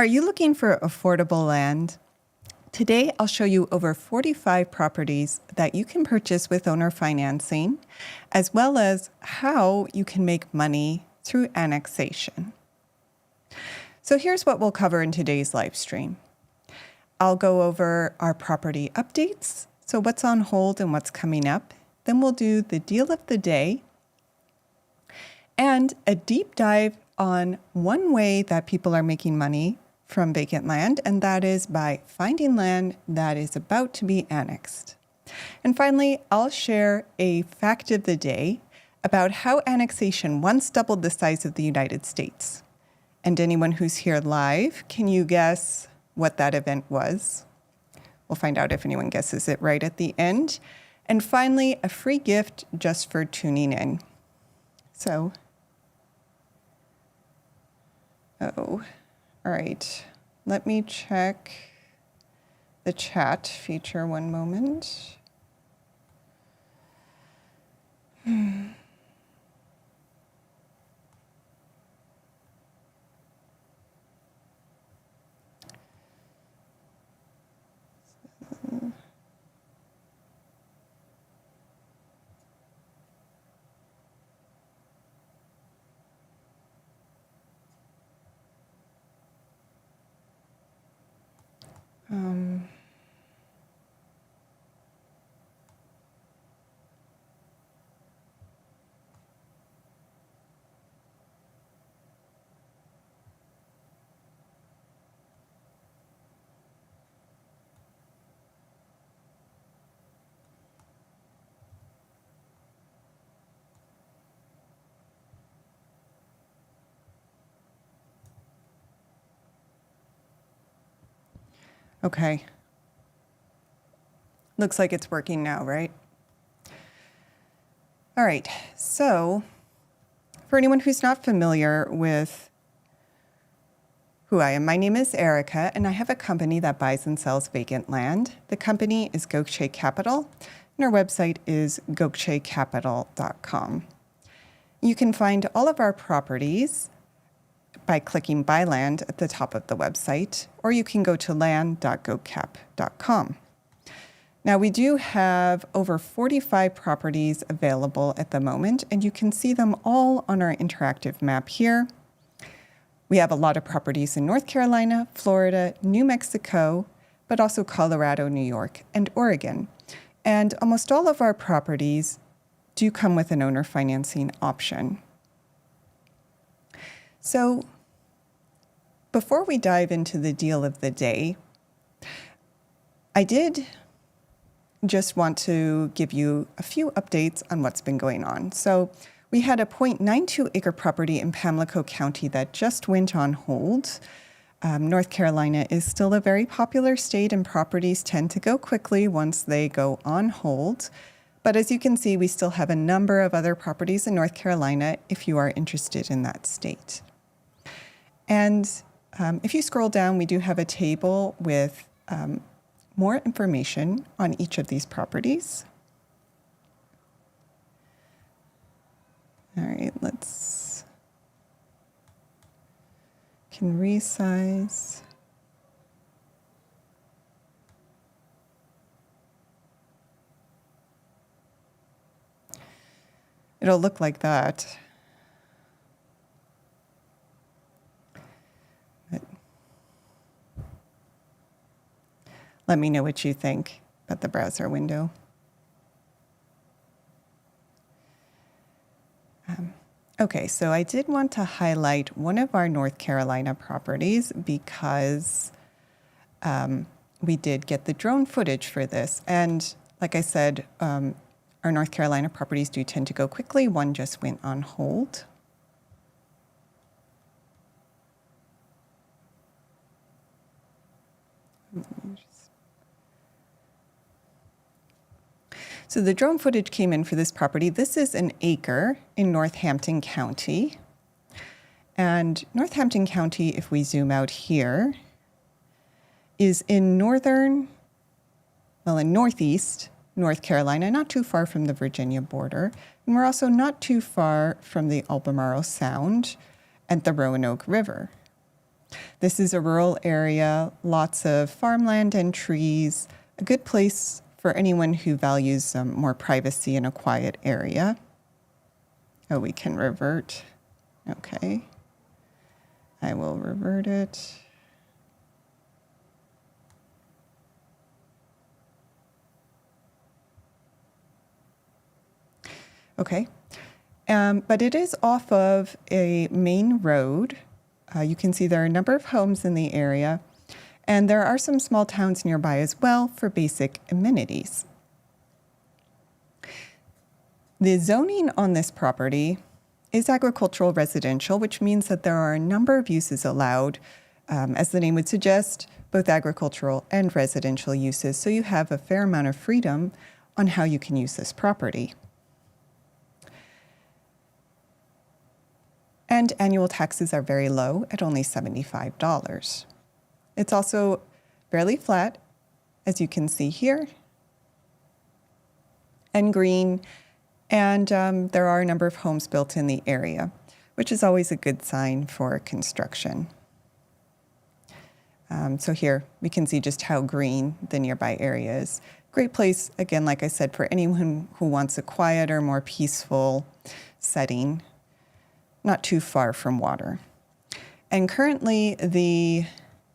Are you looking for affordable land? Today, I'll show you over 45 properties that you can purchase with owner financing, as well as how you can make money through annexation. So here's what we'll cover in today's live stream. I'll go over our property updates, so what's on hold and what's coming up. Then we'll do the deal of the day and a deep dive on one way that people are making money from vacant land, and that is by finding land that is about to be annexed. And finally, I'll share a fact of the day about how annexation once doubled the size of the United States. And anyone who's here live, can you guess what that event was? We'll find out if anyone guesses it right at the end. And finally, a free gift just for tuning in. So, all right, let me check the chat feature one moment. Okay. Looks like it's working now, right? All right, so for anyone who's not familiar with who I am, my name is Erica, and I have a company that buys and sells vacant land. The company is Gokche Capital, and our website is gokchecapital.com. You can find all of our properties by clicking Buy Land at the top of the website, or you can go to land.gocap.com. Now, we do have over 45 properties available at the moment, and you can see them all on our interactive map here. We have a lot of properties in North Carolina, Florida, New Mexico, but also Colorado, New York, and Oregon. And almost all of our properties do come with an owner financing option. So before we dive into the deal of the day, I did just want to give you a few updates on what's been going on. So we had a 0.92 acre property in Pamlico County that just went on hold. North Carolina is still a very popular state, and properties tend to go quickly once they go on hold. But as you can see, we still have a number of other properties in North Carolina if you are interested in that state. And if you scroll down, we do have a table with more information on each of these properties. All right, can resize. It'll look like that. Let me know what you think about the browser window. Okay, so I did want to highlight one of our North Carolina properties because we did get the drone footage for this. And like I said, our North Carolina properties do tend to go quickly. One just went on hold. So the drone footage came in for this property. This is an acre in Northampton County. And Northampton County, if we zoom out here, is in northeast North Carolina, not too far from the Virginia border. And we're also not too far from the Albemarle Sound and the Roanoke River. This is a rural area, lots of farmland and trees, a good place for anyone who values more privacy in a quiet area. Oh, we can revert. Okay. I will revert it. Okay. But it is off of a main road. You can see there are a number of homes in the area, and there are some small towns nearby as well for basic amenities. The zoning on this property is agricultural residential, which means that there are a number of uses allowed, as the name would suggest, both agricultural and residential uses. So you have a fair amount of freedom on how you can use this property. And annual taxes are very low at only $75. It's also fairly flat, as you can see here, and green. And there are a number of homes built in the area, which is always a good sign for construction. So here we can see just how green the nearby area is. Great place, again, like I said, for anyone who wants a quieter, more peaceful setting, not too far from water. And currently the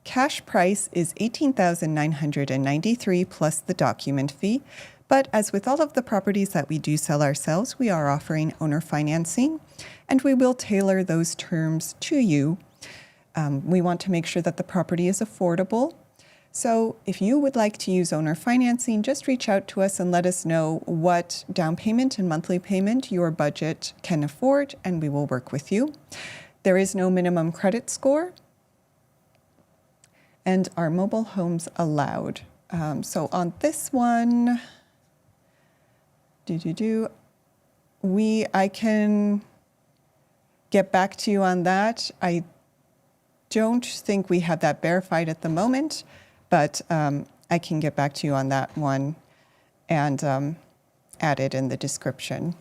cash price is $18,993 plus the document fee. But as with all of the properties that we do sell ourselves, we are offering owner financing, and we will tailor those terms to you. We want to make sure that the property is affordable. So if you would like to use owner financing, just reach out to us and let us know what down payment and monthly payment your budget can afford, and we will work with you. There is no minimum credit score, and are mobile homes allowed? So on this one, I can get back to you on that. I don't think we have that verified at the moment, but I can get back to you on that one and add it in the description.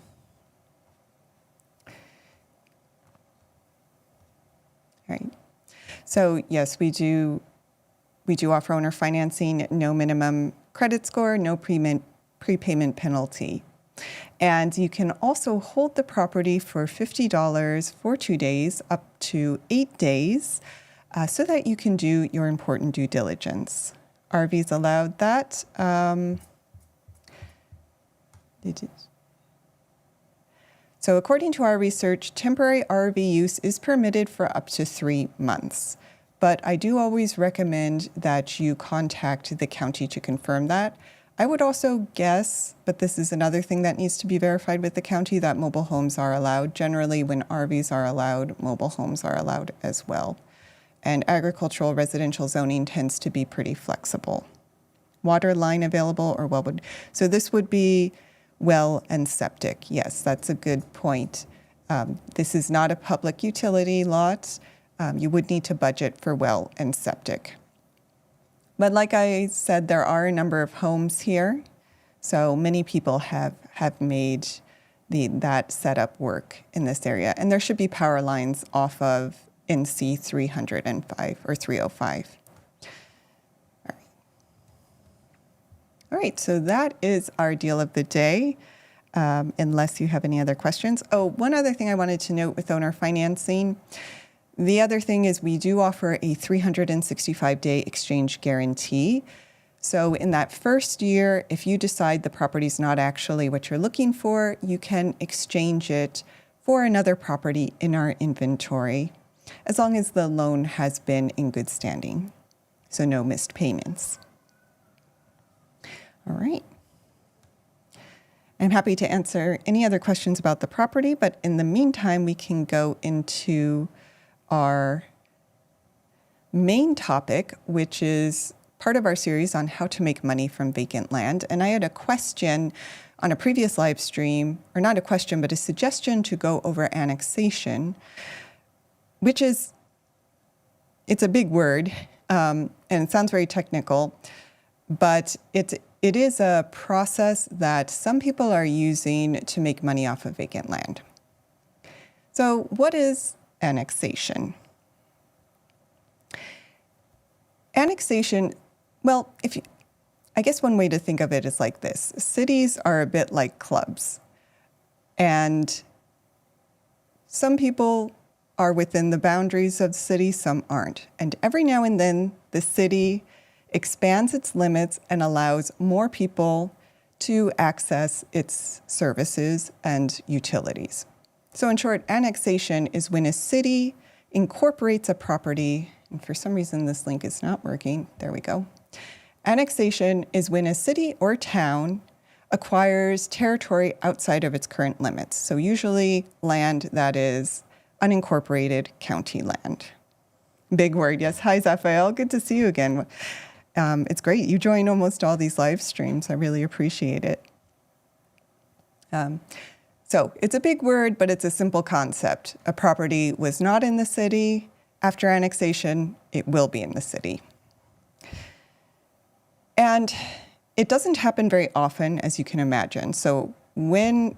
All right. So yes, we do offer owner financing, no minimum credit score, no prepayment penalty. And you can also hold the property for $50 for 2 days, up to 8 days, so that you can do your important due diligence. RVs allowed that. So according to our research, temporary RV use is permitted for up to 3 months. But I do always recommend that you contact the county to confirm that. I would also guess, but this is another thing that needs to be verified with the county, that mobile homes are allowed. Generally, when RVs are allowed, mobile homes are allowed as well. And agricultural residential zoning tends to be pretty flexible. Water line available or well would. So this would be well and septic. Yes, that's a good point. This is not a public utility lot. You would need to budget for well and septic. But like I said, there are a number of homes here. So many people have made that setup work in this area. And there should be power lines off of NC 305 or 305. All right, so that is our deal of the day, unless you have any other questions. Oh, one other thing I wanted to note with owner financing. The other thing is we do offer a 365-day exchange guarantee. So in that first year, if you decide the property's not actually what you're looking for, you can exchange it for another property in our inventory, as long as the loan has been in good standing. So no missed payments. All right. I'm happy to answer any other questions about the property, but in the meantime, we can go into our main topic, which is part of our series on how to make money from vacant land. And I had a question on a previous live stream, or not a question, but a suggestion to go over annexation, which is, it's a big word, and it sounds very technical, but it is a process that some people are using to make money off of vacant land. So what is annexation? Annexation, well, I guess one way to think of it is like this. Cities are a bit like clubs. And some people are within the boundaries of the city, some aren't. And every now and then, the city expands its limits and allows more people to access its services and utilities. So in short, annexation is when a city incorporates a property, and for some reason this link is not working, there we go. Annexation is when a city or town acquires territory outside of its current limits. So usually land that is unincorporated county land. Big word, yes. Hi, Zaphael. Good to see you again. It's great. You join almost all these live streams. I really appreciate it. So it's a big word, but it's a simple concept. A property was not in the city. After annexation, it will be in the city. And it doesn't happen very often, as you can imagine. So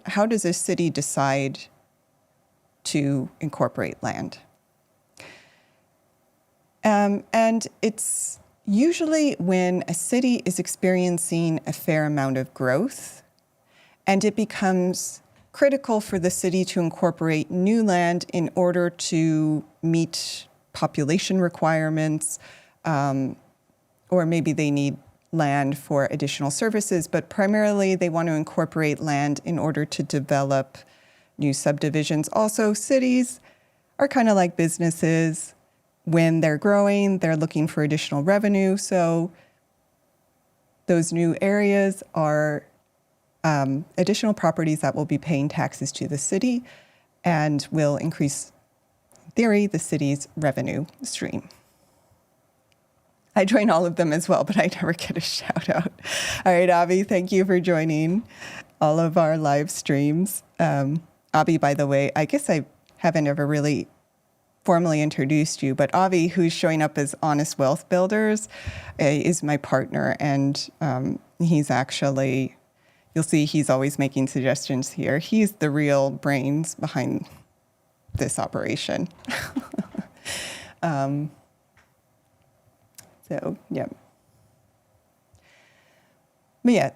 how does a city decide to incorporate land? And it's usually when a city is experiencing a fair amount of growth, and it becomes critical for the city to incorporate new land in order to meet population requirements, or maybe they need land for additional services, but primarily they want to incorporate land in order to develop new subdivisions. Also, cities are kind of like businesses. When they're growing, they're looking for additional revenue. So those new areas are additional properties that will be paying taxes to the city and will increase, in theory, the city's revenue stream. I join all of them as well, but I never get a shout out. All right, Avi, thank you for joining all of our live streams. Avi, by the way, I guess I haven't ever really formally introduced you, but Avi, who's showing up as Honest Wealth Builders, is my partner, and he's actually, you'll see he's always making suggestions here. He's the real brains behind this operation. So, yeah. But yeah,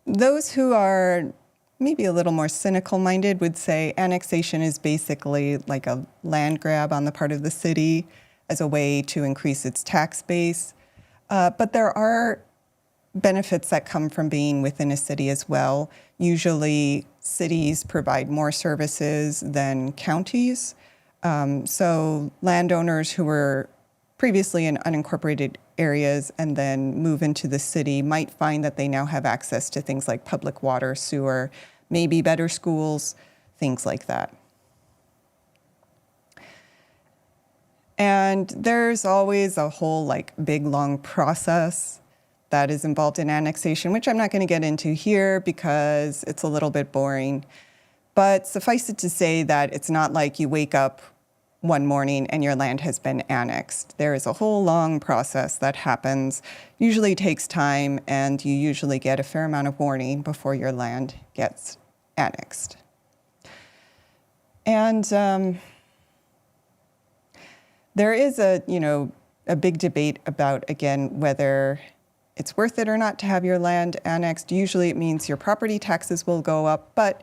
those who are maybe a little more cynical minded would say annexation is basically like a land grab on the part of the city as a way to increase its tax base. But there are benefits that come from being within a city as well. Usually cities provide more services than counties. So landowners who were previously in unincorporated areas and then move into the city might find that they now have access to things like public water, sewer, maybe better schools, things like that. And there's always a whole like big long process that is involved in annexation, which I'm not going to get into here because it's a little bit boring. But suffice it to say that it's not like you wake up one morning and your land has been annexed. There is a whole long process that happens, usually takes time, and you usually get a fair amount of warning before your land gets annexed. And there is a big debate about, again, whether it's worth it or not to have your land annexed. Usually it means your property taxes will go up, but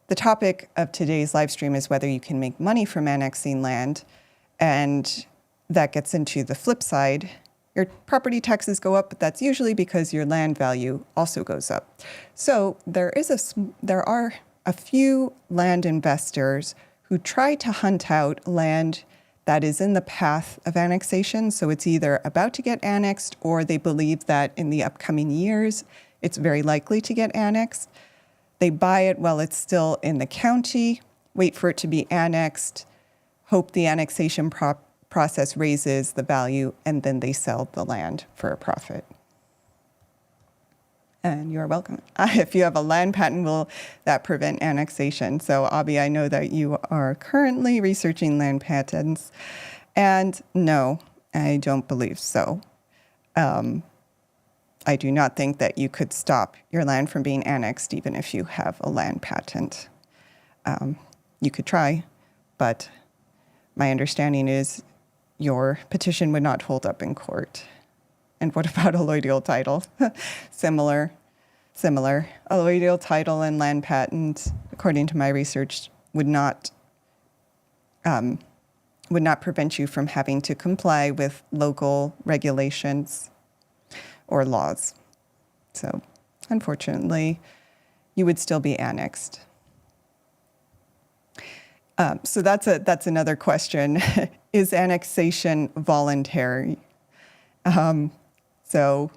the topic of today's live stream is whether you can make money from annexing land, and that gets into the flip side. Your property taxes go up, but that's usually because your land value also goes up. So there are a few land investors who try to hunt out land that is in the path of annexation. So it's either about to get annexed or they believe that in the upcoming years, it's very likely to get annexed. They buy it while it's still in the county, wait for it to be annexed, hope the annexation process raises the value, and then they sell the land for a profit. And you're welcome. If you have a land patent, will that prevent annexation? So, Abhi, I know that you are currently researching land patents, and no, I don't believe so. I do not think that you could stop your land from being annexed even if you have a land patent. You could try, but my understanding is your petition would not hold up in court. And what about alloidial title? Similar. Alloidial title and land patent, according to my research, would not prevent you from having to comply with local regulations or laws. So, unfortunately, you would still be annexed. So that's another question. Is annexation voluntary? So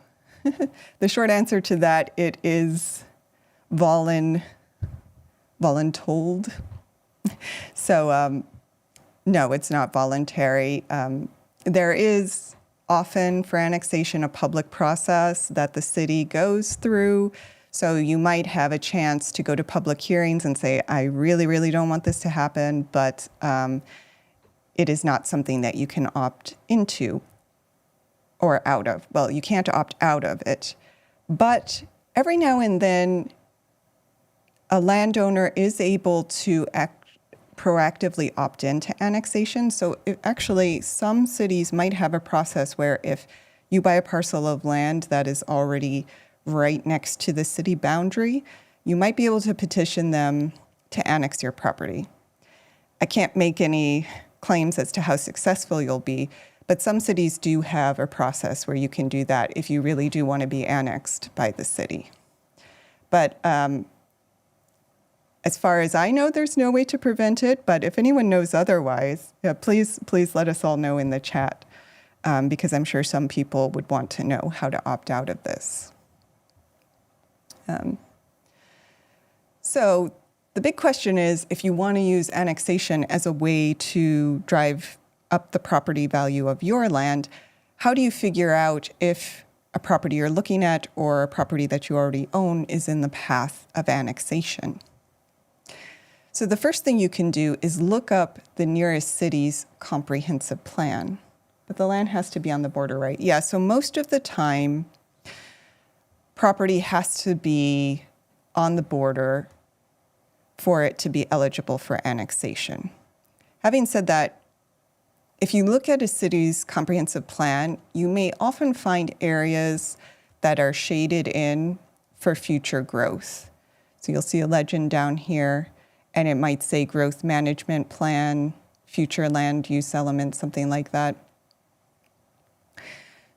the short answer to that, it is voluntold. So no, it's not voluntary. There is often for annexation a public process that the city goes through. So you might have a chance to go to public hearings and say, I really, really don't want this to happen, but it is not something that you can opt into or out of. Well, you can't opt out of it. But every now and then, a landowner is able to proactively opt into annexation. So actually, some cities might have a process where if you buy a parcel of land that is already right next to the city boundary, you might be able to petition them to annex your property. I can't make any claims as to how successful you'll be, but some cities do have a process where you can do that if you really do want to be annexed by the city. But as far as I know, there's no way to prevent it, but if anyone knows otherwise, please let us all know in the chat, because I'm sure some people would want to know how to opt out of this. So the big question is, if you want to use annexation as a way to drive up the property value of your land, how do you figure out if a property you're looking at or a property that you already own is in the path of annexation? So the first thing you can do is look up the nearest city's comprehensive plan. But the land has to be on the border, right? Yeah, so most of the time, property has to be on the border for it to be eligible for annexation. Having said that, if you look at a city's comprehensive plan, you may often find areas that are shaded in for future growth. So you'll see a legend down here, and it might say growth management plan, future land use element, something like that.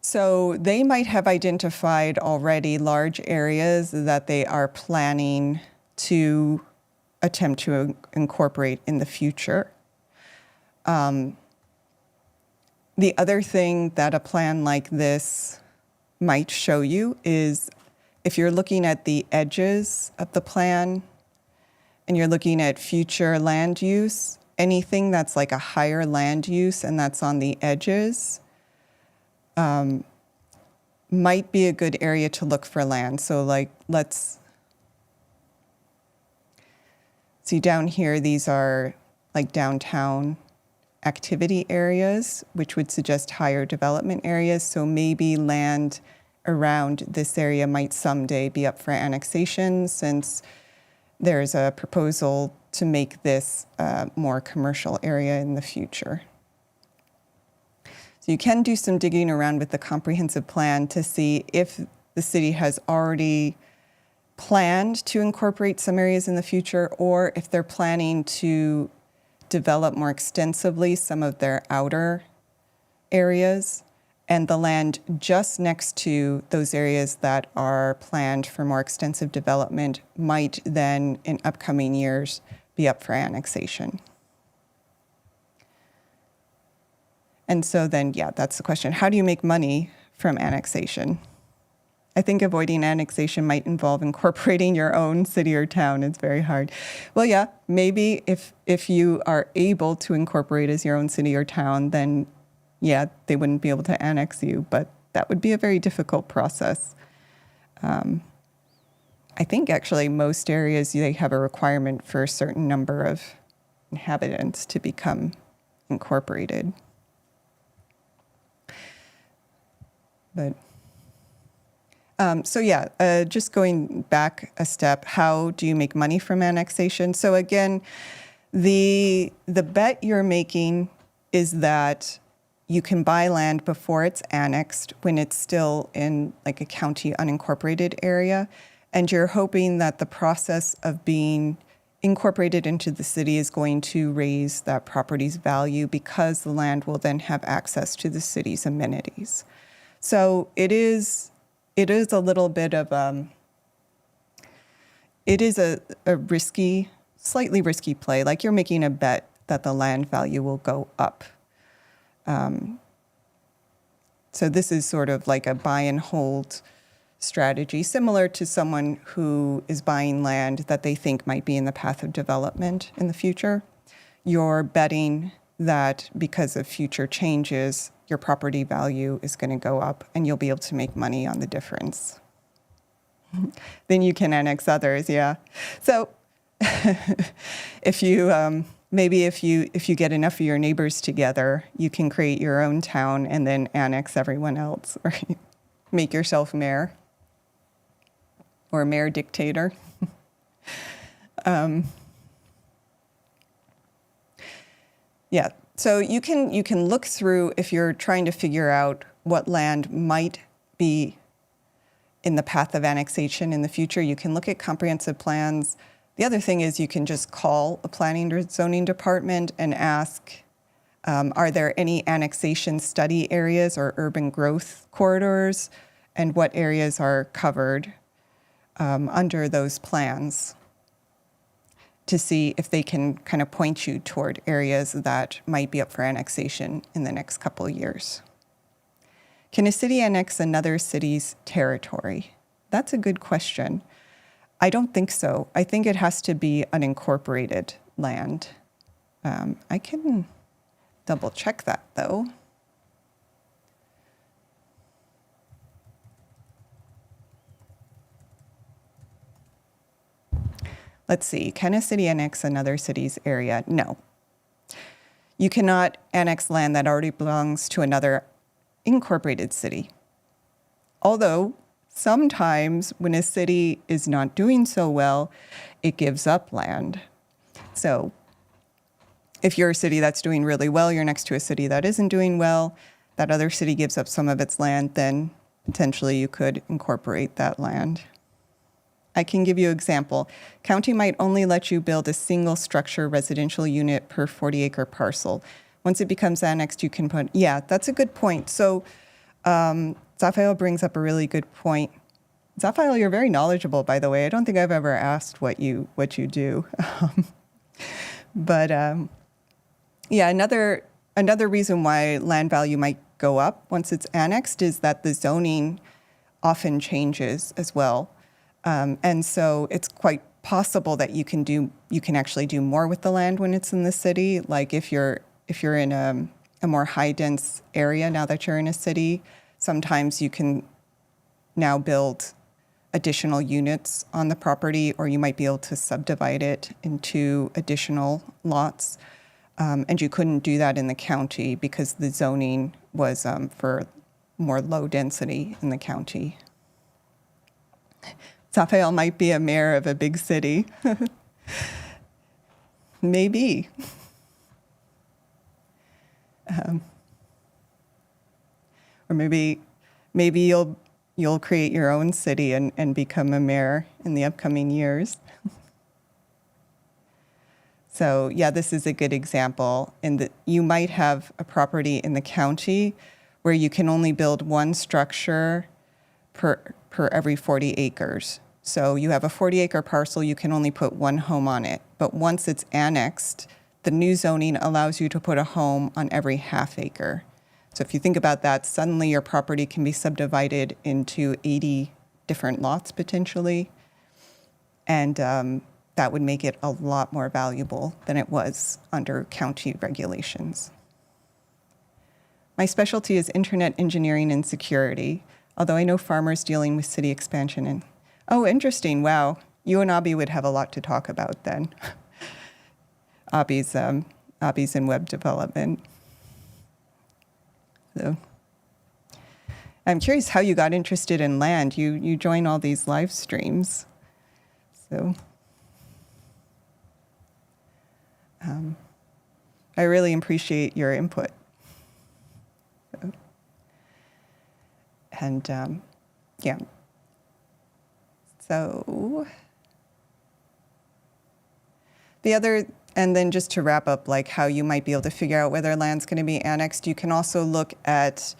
So they might have identified already large areas that they are planning to attempt to incorporate in the future. The other thing that a plan like this might show you is if you're looking at the edges of the plan and you're looking at future land use, anything that's like a higher land use and that's on the edges, might be a good area to look for land. So like, let's see down here, these are like downtown activity areas, which would suggest higher development areas. So maybe land around this area might someday be up for annexation, since there's a proposal to make this a more commercial area in the future. So you can do some digging around with the comprehensive plan to see if the city has already planned to incorporate some areas in the future, or if they're planning to develop more extensively some of their outer areas, and the land just next to those areas that are planned for more extensive development might then, in upcoming years, be up for annexation. And so then, yeah, that's the question. How do you make money from annexation? I think avoiding annexation might involve incorporating your own city or town. It's very hard. Well, yeah, maybe if you are able to incorporate as your own city or town, then yeah, they wouldn't be able to annex you, but that would be a very difficult process. I think actually most areas, they have a requirement for a certain number of inhabitants to become incorporated. But so yeah, just going back a step, how do you make money from annexation? So again, the bet you're making is that you can buy land before it's annexed when it's still in like a county unincorporated area. And you're hoping that the process of being incorporated into the city is going to raise that property's value because the land will then have access to the city's amenities. So it is a little bit of it is a risky, slightly risky play. Like you're making a bet that the land value will go up. So this is sort of like a buy and hold strategy, similar to someone who is buying land that they think might be in the path of development in the future. You're betting that because of future changes, your property value is going to go up and you'll be able to make money on the difference. Then you can annex others, yeah. So if you maybe if you get enough of your neighbors together, you can create your own town and then annex everyone else, or make yourself mayor or mayor dictator. Yeah, so you can look through if you're trying to figure out what land might be in the path of annexation in the future. You can look at comprehensive plans. The other thing is you can just call a planning or zoning department and ask, are there any annexation study areas or urban growth corridors, and what areas are covered under those plans, to see if they can kind of point you toward areas that might be up for annexation in the next couple of years. Can a city annex another city's territory? That's a good question. I don't think so. I think it has to be unincorporated land. I can double check that though. Let's see, can a city annex another city's area? No. You cannot annex land that already belongs to another incorporated city. Although sometimes when a city is not doing so well, it gives up land. So if you're a city that's doing really well, you're next to a city that isn't doing well, that other city gives up some of its land, then potentially you could incorporate that land. I can give you an example. County might only let you build a single structure residential unit per 40-acre parcel. Once it becomes annexed, you can put, yeah, that's a good point. So Zaphael brings up a really good point. Zaphael, you're very knowledgeable, by the way. I don't think I've ever asked what you do. But yeah, another reason why land value might go up once it's annexed is that the zoning often changes as well. And so it's quite possible that you can actually do more with the land when it's in the city. Like if you're in a more high dense area now that you're in a city, sometimes you can now build additional units on the property, or you might be able to subdivide it into additional lots. And you couldn't do that in the county because the zoning was for more low density in the county. Zaphael might be a mayor of a big city. Maybe. Or maybe you'll create your own city and become a mayor in the upcoming years. So yeah, this is a good example in that you might have a property in the county where you can only build one structure per every 40 acres. So you have a 40-acre parcel, you can only put one home on it. But once it's annexed, the new zoning allows you to put a home on every half acre. So if you think about that, suddenly your property can be subdivided into 80 different lots potentially. And that would make it a lot more valuable than it was under county regulations. My specialty is internet engineering and security, although I know farmers dealing with city expansion. And oh, interesting, wow. You and Abhi would have a lot to talk about then. Abhi's in web development. So I'm curious how you got interested in land. You join all these live streams. So I really appreciate your input. And yeah. So and then just to wrap up, like how you might be able to figure out whether land's going to be annexed, you can also look at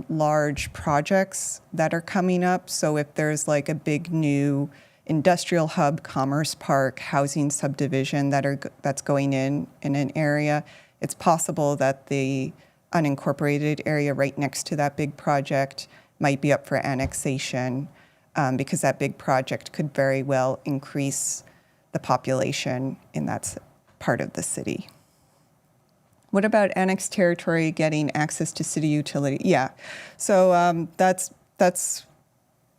large projects that are coming up. So if there's like a big new industrial hub, commerce park, housing subdivision that's going in an area, it's possible that the unincorporated area right next to that big project might be up for annexation, because that big project could very well increase the population in that part of the city. What about annexed territory getting access to city utility? Yeah, so that's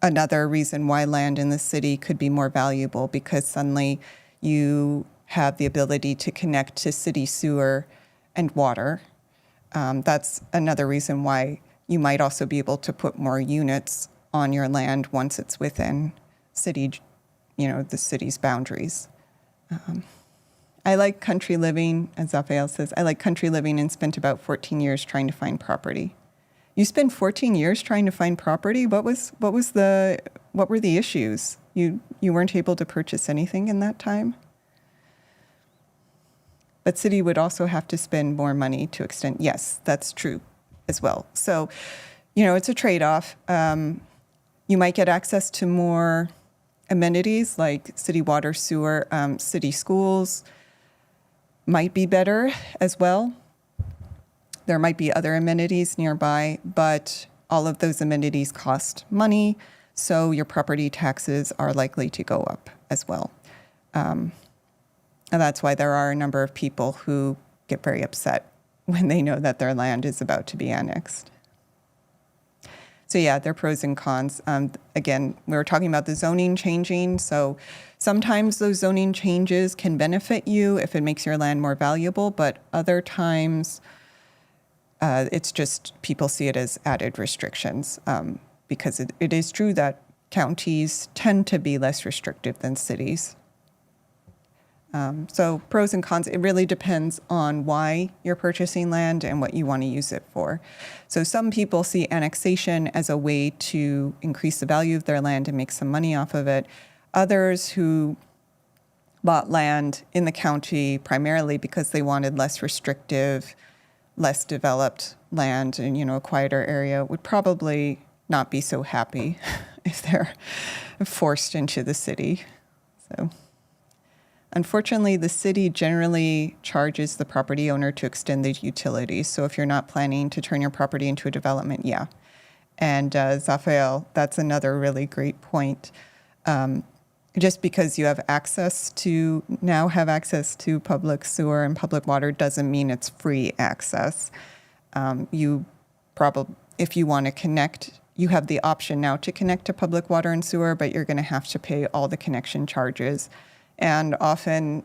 another reason why land in the city could be more valuable, because suddenly you have the ability to connect to city sewer and water. That's another reason why you might also be able to put more units on your land once it's within city, the city's boundaries. I like country living, as Raphael says. I like country living and spent about 14 years trying to find property. You spent 14 years trying to find property? What were the issues? You weren't able to purchase anything in that time? But city would also have to spend more money to extend. Yes, that's true as well. So, it's a trade-off. You might get access to more amenities like city water, sewer, city schools might be better as well. There might be other amenities nearby, but all of those amenities cost money, so your property taxes are likely to go up as well. And that's why there are a number of people who get very upset when they know that their land is about to be annexed. So yeah, there are pros and cons. Again, we were talking about the zoning changing. So sometimes those zoning changes can benefit you if it makes your land more valuable, but other times it's just people see it as added restrictions, because it is true that counties tend to be less restrictive than cities. So pros and cons, it really depends on why you're purchasing land and what you want to use it for. So some people see annexation as a way to increase the value of their land and make some money off of it. Others who bought land in the county primarily because they wanted less restrictive, less developed land and, a quieter area would probably not be so happy if they're forced into the city. So. Unfortunately, the city generally charges the property owner to extend the utilities. So if you're not planning to turn your property into a development, yeah. And Raphael, that's another really great point. Just because you have access to public sewer and public water doesn't mean it's free access. If you want to connect, you have the option now to connect to public water and sewer, but you're going to have to pay all the connection charges. And often,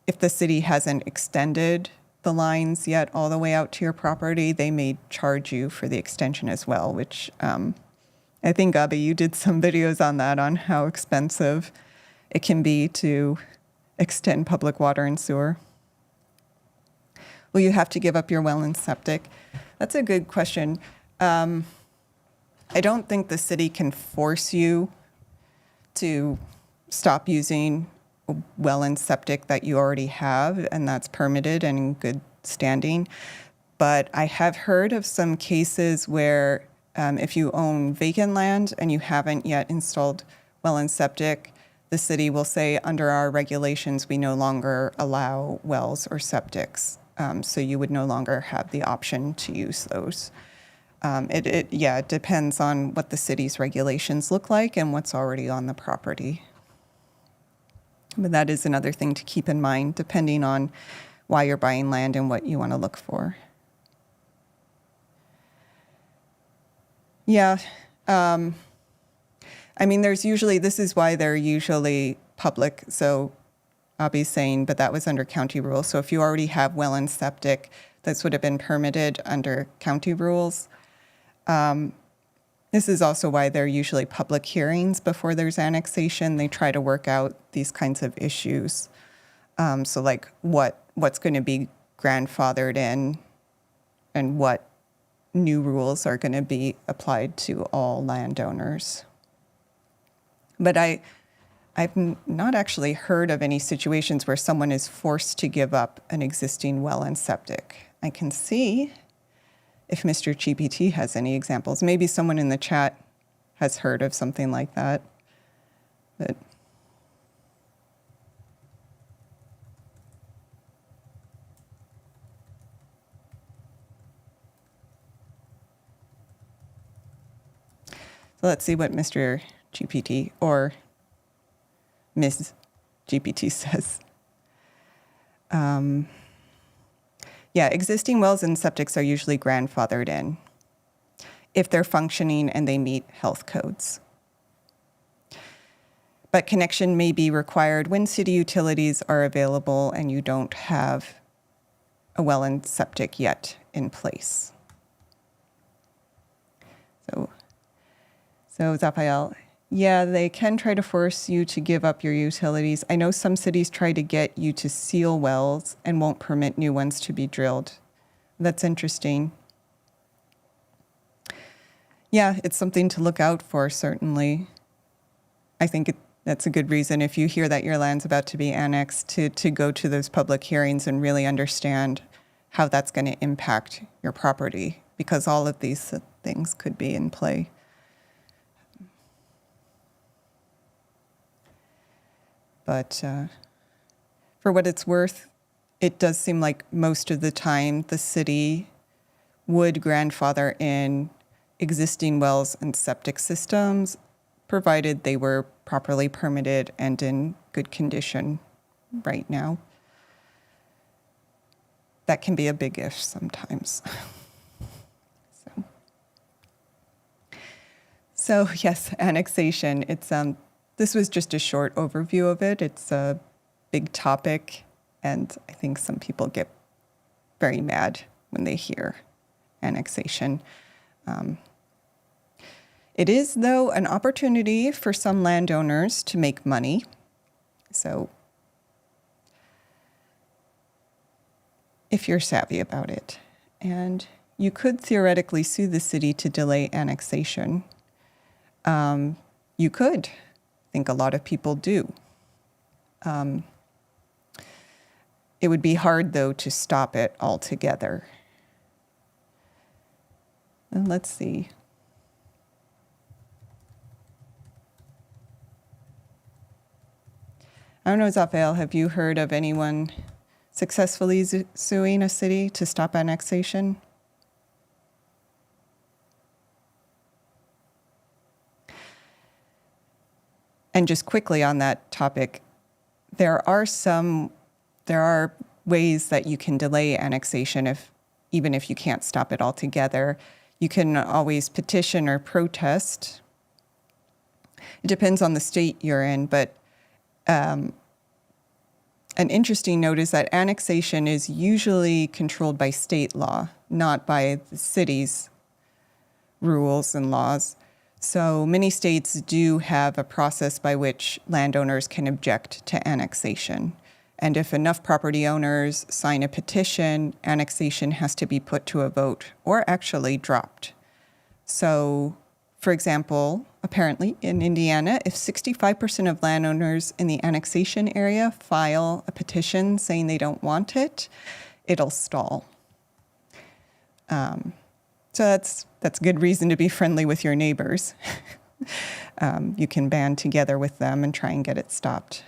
if the city hasn't extended the lines yet all the way out to your property, they may charge you for the extension as well, which I think, Abby, you did some videos on that, on how expensive it can be to extend public water and sewer. Will you have to give up your well and septic? That's a good question. I don't think the city can force you to stop using well and septic that you already have, and that's permitted and in good standing. But I have heard of some cases where if you own vacant land and you haven't yet installed well and septic, the city will say, under our regulations, we no longer allow wells or septics. So you would no longer have the option to use those. It depends on what the city's regulations look like and what's already on the property. But that is another thing to keep in mind, depending on why you're buying land and what you want to look for. Yeah. This is why they're usually public. So I'll be saying, but that was under county rules. So if you already have well and septic, this would have been permitted under county rules. This is also why there are usually public hearings before there's annexation. They try to work out these kinds of issues. So like what's going to be grandfathered in and what new rules are going to be applied to all landowners. But I've not actually heard of any situations where someone is forced to give up an existing well and septic. I can see if Mr. GPT has any examples. Maybe someone in the chat has heard of something like that. But so let's see what Mr. GPT or Ms. GPT says. Yeah, existing wells and septics are usually grandfathered in if they're functioning and they meet health codes. But connection may be required when city utilities are available and you don't have a well and septic yet in place. So Zaphael, yeah, they can try to force you to give up your utilities. I know some cities try to get you to seal wells and won't permit new ones to be drilled. That's interesting. Yeah, it's something to look out for, certainly. I think that's a good reason, if you hear that your land's about to be annexed, to go to those public hearings and really understand how that's going to impact your property, because all of these things could be in play. But for what it's worth, it does seem like most of the time the city would grandfather in existing wells and septic systems, provided they were properly permitted and in good condition right now. That can be a big if sometimes. So yes, annexation. It's this was just a short overview of it. It's a big topic, and I think some people get very mad when they hear annexation. It is, though, an opportunity for some landowners to make money. So if you're savvy about it, and you could theoretically sue the city to delay annexation. You could. I think a lot of people do. It would be hard, though, to stop it altogether. And let's see. I don't know, Zaphael, have you heard of anyone successfully suing a city to stop annexation? And just quickly on that topic, there are ways that you can delay annexation even if you can't stop it altogether. You can always petition or protest. It depends on the state you're in, but an interesting note is that annexation is usually controlled by state law, not by the city's rules and laws. So many states do have a process by which landowners can object to annexation. And if enough property owners sign a petition, annexation has to be put to a vote or actually dropped. So, for example, apparently in Indiana, if 65% of landowners in the annexation area file a petition saying they don't want it, it'll stall. So that's good reason to be friendly with your neighbors. You can band together with them and try and get it stopped.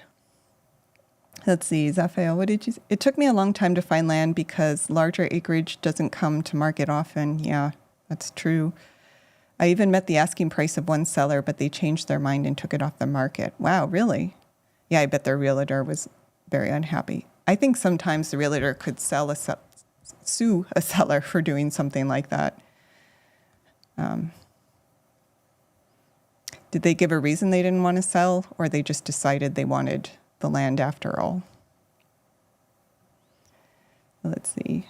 Let's see, Zaphael, what did you say? It took me a long time to find land because larger acreage doesn't come to market often. Yeah, that's true. I even met the asking price of one seller, but they changed their mind and took it off the market. Wow, really? Yeah, I bet their realtor was very unhappy. I think sometimes the realtor could sue a seller for doing something like that. Did they give a reason they didn't want to sell, or they just decided they wanted the land after all? Let's see.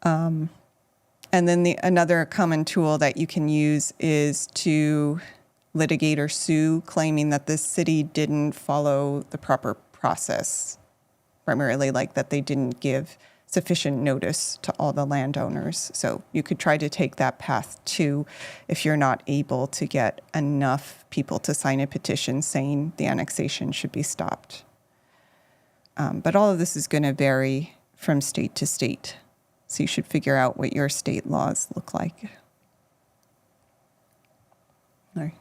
And then another common tool that you can use is to litigate or sue, claiming that the city didn't follow the proper process, primarily like that they didn't give sufficient notice to all the landowners. So you could try to take that path too if you're not able to get enough people to sign a petition saying the annexation should be stopped. But all of this is going to vary from state to state. So you should figure out what your state laws look like. All right.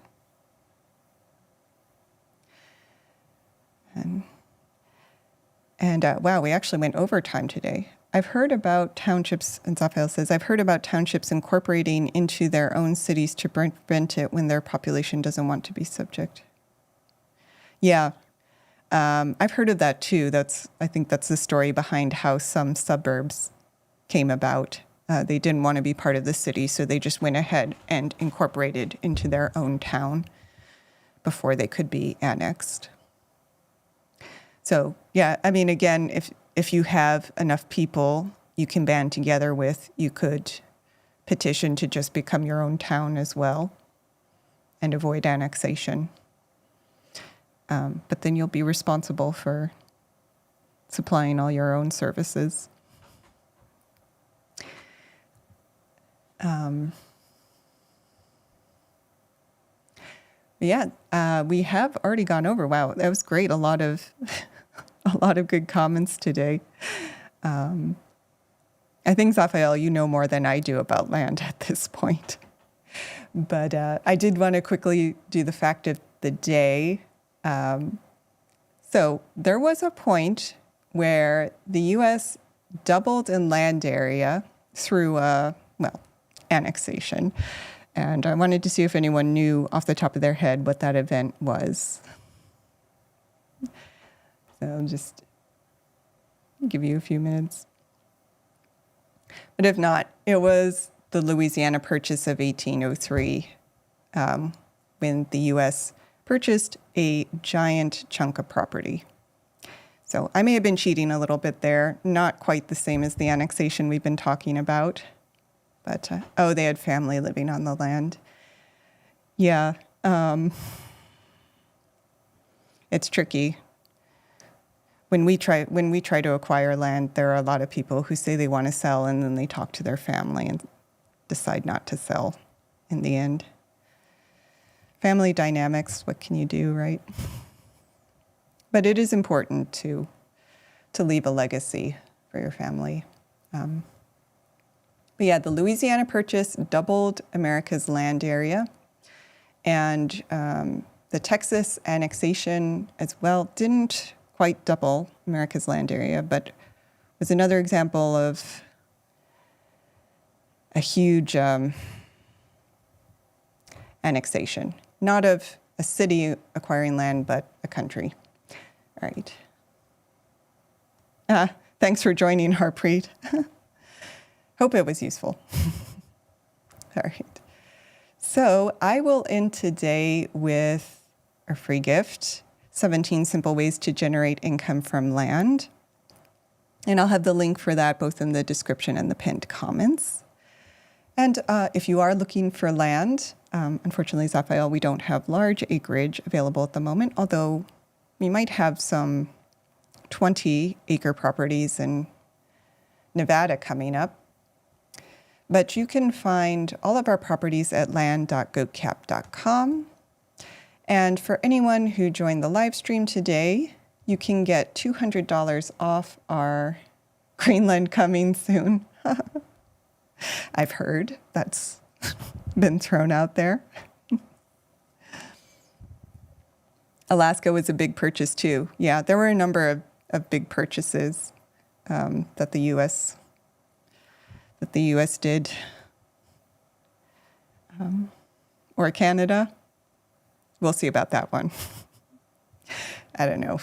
And wow, we actually went overtime today. I've heard about townships, and Zaphael says, I've heard about townships incorporating into their own cities to prevent it when their population doesn't want to be subject. Yeah, I've heard of that too. I think that's the story behind how some suburbs came about. They didn't want to be part of the city, so they just went ahead and incorporated into their own town before they could be annexed. So yeah, I mean, again, if you have enough people you can band together with, you could petition to just become your own town as well and avoid annexation. But then you'll be responsible for supplying all your own services. Yeah, we have already gone over. Wow, that was great. A lot of good comments today. I think, Zaphael, you know more than I do about land at this point. But I did want to quickly do the fact of the day. So there was a point where the U.S. doubled in land area through, annexation. And I wanted to see if anyone knew off the top of their head what that event was. So I'll just give you a few minutes. But if not, it was the Louisiana Purchase of 1803, when the U.S. purchased a giant chunk of property. So I may have been cheating a little bit there, not quite the same as the annexation we've been talking about. But, they had family living on the land. Yeah, it's tricky. When we try to acquire land, there are a lot of people who say they want to sell, and then they talk to their family and decide not to sell in the end. Family dynamics, what can you do, right? But it is important to leave a legacy for your family. But yeah, the Louisiana Purchase doubled America's land area, and the Texas annexation as well didn't quite double America's land area, but was another example of a huge annexation, not of a city acquiring land, but a country. All right. Thanks for joining, Harpreet. Hope it was useful. All right. So I will end today with a free gift, 17 simple ways to generate income from land. And I'll have the link for that both in the description and the pinned comments. And if you are looking for land, unfortunately, Zaphael, we don't have large acreage available at the moment, although we might have some 20-acre properties in Nevada coming up. But you can find all of our properties at land.goatcap.com. And for anyone who joined the live stream today, you can get $200 off our Greenland coming soon. I've heard that's been thrown out there. Alaska was a big purchase too. Yeah, there were a number of big purchases that the U.S. did. Or Canada. We'll see about that one. I don't know.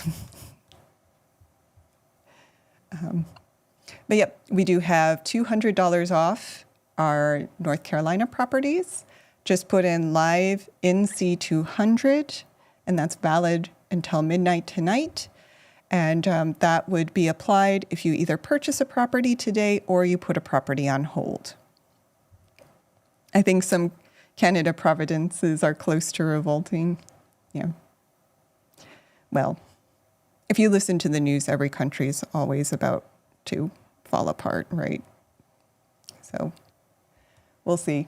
But yep, we do have $200 off our North Carolina properties. Just put in live NC200, and that's valid until midnight tonight. And that would be applied if you either purchase a property today or you put a property on hold. I think some Canada provinces are close to revolting. Yeah. Well, if you listen to the news, every country is always about to fall apart, right? So we'll see.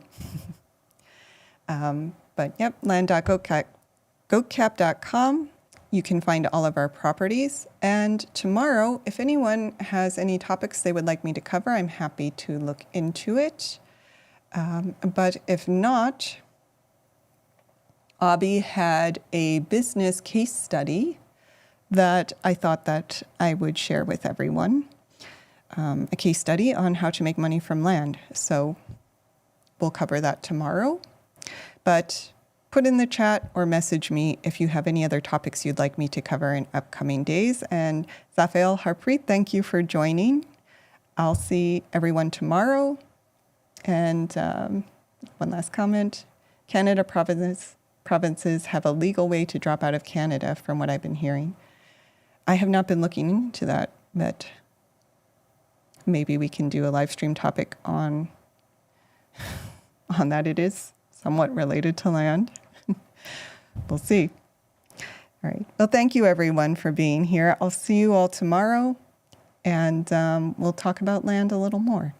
But yep, land.goatcap.com. You can find all of our properties. And tomorrow, if anyone has any topics they would like me to cover, I'm happy to look into it. But if not, Abby had a business case study that I thought that I would share with everyone. A case study on how to make money from land. So we'll cover that tomorrow. But put in the chat or message me if you have any other topics you'd like me to cover in upcoming days. And Zafael Harpreet, thank you for joining. I'll see everyone tomorrow. And one last comment. Canada provinces have a legal way to drop out of Canada, from what I've been hearing. I have not been looking into that, but maybe we can do a live stream topic on that. It is somewhat related to land. We'll see. All right. Well, thank you everyone for being here. I'll see you all tomorrow, and we'll talk about land a little more.